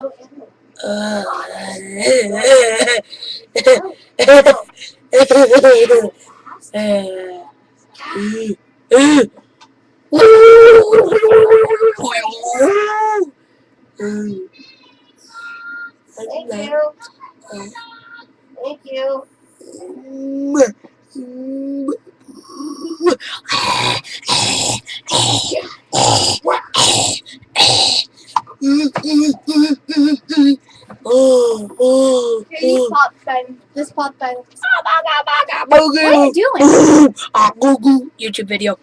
Thank you. Thank you. This pop time. What are you doing? YouTube video.